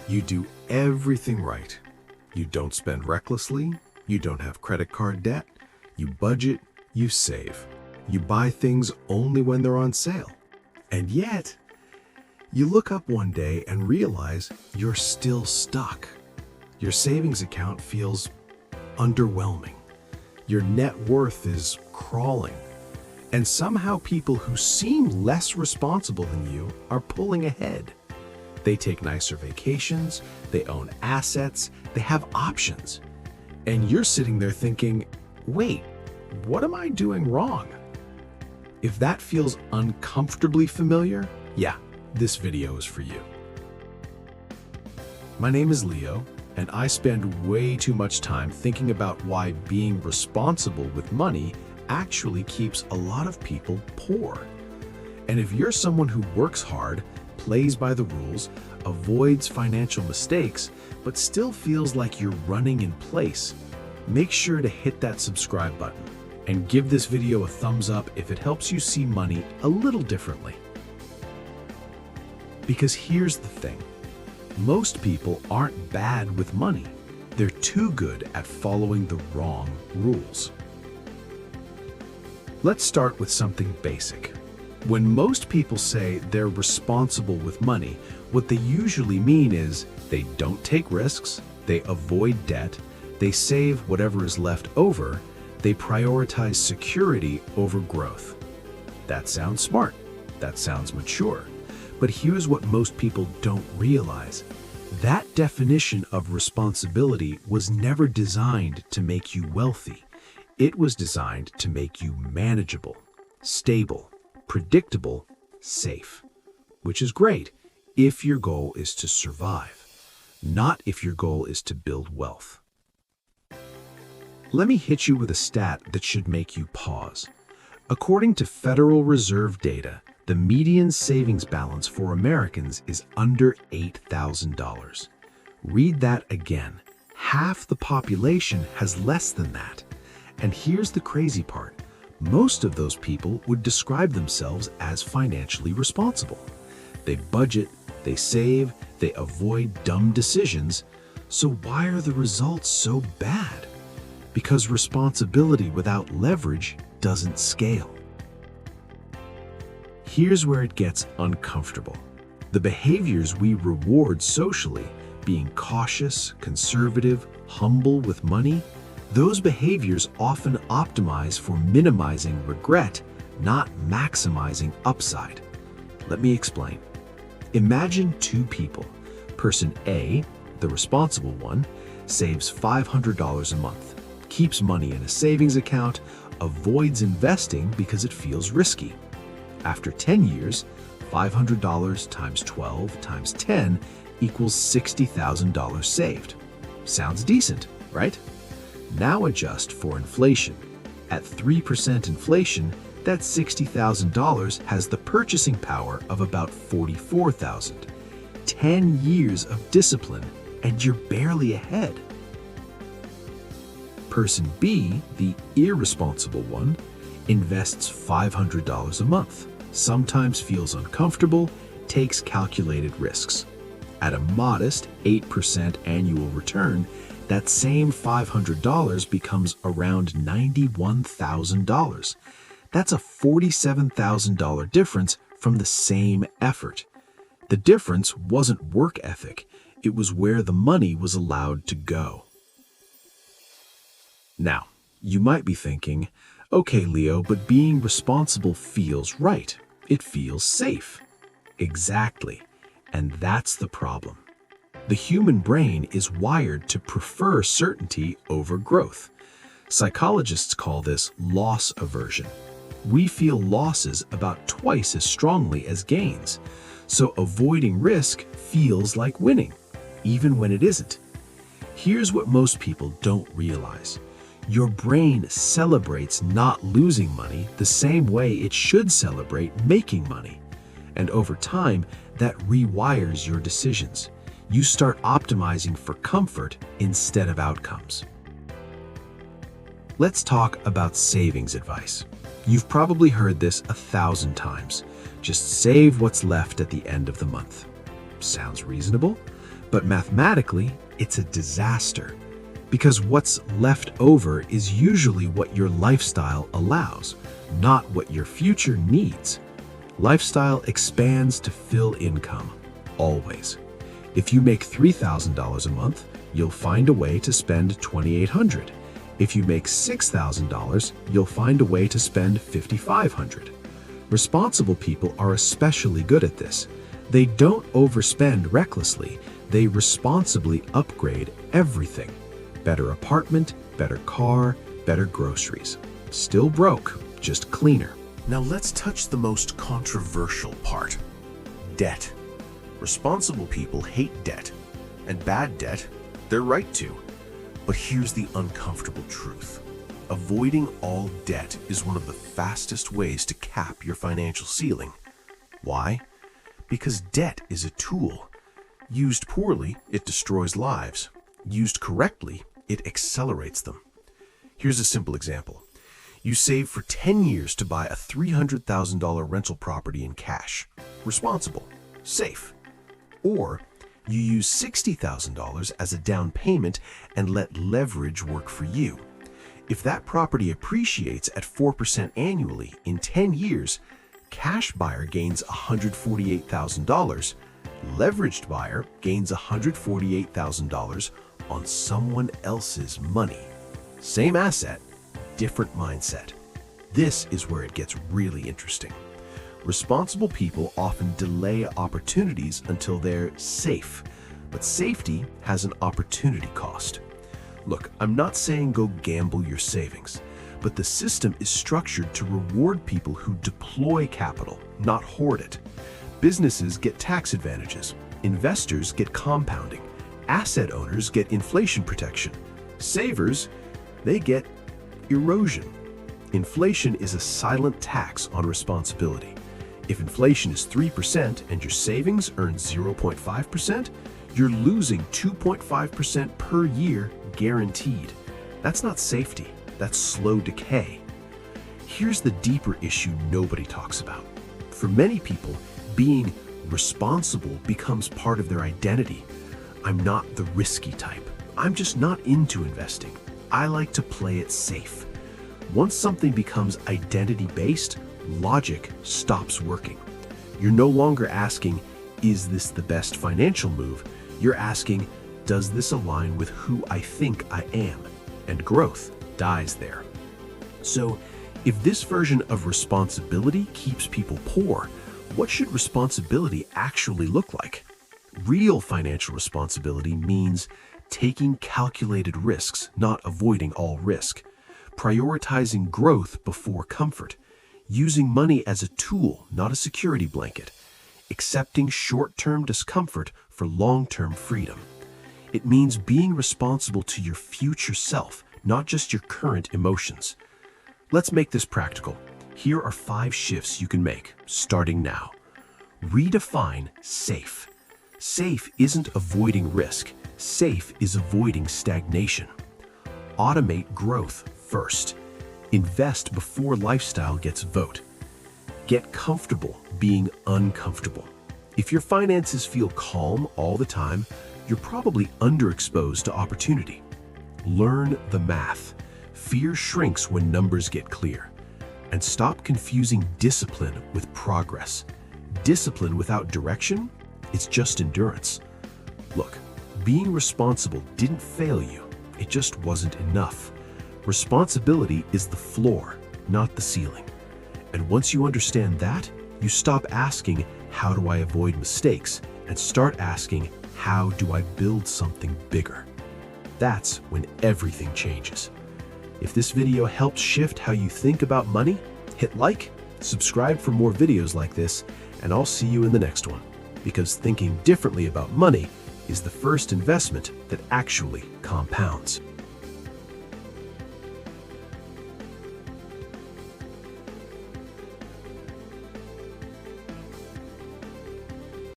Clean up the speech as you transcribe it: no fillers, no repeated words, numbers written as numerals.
You do everything right. You don't spend recklessly, you don't have credit card debt, you budget, you save. You buy things only when they're on sale. And yet, you look up one day and realize you're still stuck. Your savings account feels underwhelming. Your net worth is crawling. And somehow people who seem less responsible than you are pulling ahead. They take nicer vacations, they own assets, they have options. And you're sitting there thinking, wait, what am I doing wrong? If that feels uncomfortably familiar, yeah, this video is for you. My name is Leo, and I spend way too much time thinking about why being responsible with money actually keeps a lot of people poor. And if you're someone who works hard, plays by the rules, avoids financial mistakes, but still feels like you're running in place, make sure to hit that subscribe button and give this video a thumbs up if it helps you see money a little differently. Because here's the thing, most people aren't bad with money. They're too good at following the wrong rules. Let's start with something basic. When most people say they're responsible with money, what they usually mean is they don't take risks, they avoid debt, they save whatever is left over, they prioritize security over growth. That sounds smart. That sounds mature. But here's what most people don't realize. That definition of responsibility was never designed to make you wealthy. It was designed to make you manageable, stable, predictable, safe. Which is great if your goal is to survive, not if your goal is to build wealth. Let me hit you with a stat that should make you pause. According to Federal Reserve data, the median savings balance for Americans is under $8,000. Read that again. Half the population has less than that. And here's the crazy part. Most of those people would describe themselves as financially responsible. They budget, they save, they avoid dumb decisions. So why are the results so bad? Because responsibility without leverage doesn't scale. Here's where it gets uncomfortable. The behaviors we reward socially, being cautious, conservative, humble with money, those behaviors often optimize for minimizing regret, not maximizing upside. Let me explain. Imagine two people. Person A, the responsible one, saves $500 a month, keeps money in a savings account, avoids investing because it feels risky. After 10 years, $500 times 12 times 10 equals $60,000 saved. Sounds decent, right? Now adjust for inflation. At 3% inflation, that $60,000 has the purchasing power of about $44,000. 10 years of discipline, and you're barely ahead. Person B, the irresponsible one, invests $500 a month, sometimes feels uncomfortable, takes calculated risks. At a modest 8% annual return, that same $500 becomes around $91,000. That's a $47,000 difference from the same effort. The difference wasn't work ethic, it was where the money was allowed to go. Now, you might be thinking, okay, Leo, but being responsible feels right. It feels safe. Exactly. And that's the problem. The human brain is wired to prefer certainty over growth. Psychologists call this loss aversion. We feel losses about twice as strongly as gains. So avoiding risk feels like winning, even when it isn't. Here's what most people don't realize. Your brain celebrates not losing money the same way it should celebrate making money. And over time, that rewires your decisions. You start optimizing for comfort instead of outcomes. Let's talk about savings advice. You've probably heard this 1,000 times. Just save what's left at the end of the month. Sounds reasonable, But mathematically, it's a disaster. Because what's left over is usually what your lifestyle allows, not what your future needs. Lifestyle expands to fill income, always. If you make $3,000 a month, you'll find a way to spend $2,800. If you make $6,000, you'll find a way to spend $5,500. Responsible people are especially good at this. They don't overspend recklessly. They responsibly upgrade everything. Better apartment, better car, better groceries. Still broke, just cleaner. Now let's touch the most controversial part: debt. Responsible people hate debt, and bad debt, they're right to. But here's the uncomfortable truth. Avoiding all debt is one of the fastest ways to cap your financial ceiling. Why? Because debt is a tool. Used poorly, it destroys lives. Used correctly, it accelerates them. Here's a simple example. You save for 10 years to buy a $300,000 rental property in cash. Responsible, safe. Or you use $60,000 as a down payment and let leverage work for you. If that property appreciates at 4% annually in 10 years, cash buyer gains $148,000. Leveraged buyer gains $148,000 on someone else's money. Same asset, different mindset. This is where it gets really interesting. Responsible people often delay opportunities until they're safe, but safety has an opportunity cost. Look, I'm not saying go gamble your savings, but the system is structured to reward people who deploy capital, not hoard it. Businesses get tax advantages, investors get compounding, asset owners get inflation protection, savers, they get erosion. Inflation is a silent tax on responsibility. If inflation is 3% and your savings earn 0.5%, you're losing 2.5% per year guaranteed. That's not safety, that's slow decay. Here's the deeper issue nobody talks about. For many people, being responsible becomes part of their identity. I'm not the risky type. I'm just not into investing. I like to play it safe. Once something becomes identity-based, logic stops working. You're no longer asking, is this the best financial move? You're asking, does this align with who I think I am? And growth dies there. So, if this version of responsibility keeps people poor, what should responsibility actually look like? Real financial responsibility means taking calculated risks, not avoiding all risk. Prioritizing growth before comfort. Using money as a tool, not a security blanket. Accepting short-term discomfort for long-term freedom. It means being responsible to your future self, not just your current emotions. Let's make this practical. Here are 5 shifts you can make, starting now. Redefine safe. Safe isn't avoiding risk. Safe is avoiding stagnation. Automate growth first. Invest before lifestyle gets vote. Get comfortable being uncomfortable. If your finances feel calm all the time, you're probably underexposed to opportunity. Learn the math. Fear shrinks when numbers get clear. And stop confusing discipline with progress. Discipline without direction, it's just endurance. Look, being responsible didn't fail you. It just wasn't enough. Responsibility is the floor, not the ceiling. And once you understand that, you stop asking, how do I avoid mistakes? And start asking, how do I build something bigger? That's when everything changes. If this video helped shift how you think about money, hit like, subscribe for more videos like this, and I'll see you in the next one. Because thinking differently about money is the first investment that actually compounds.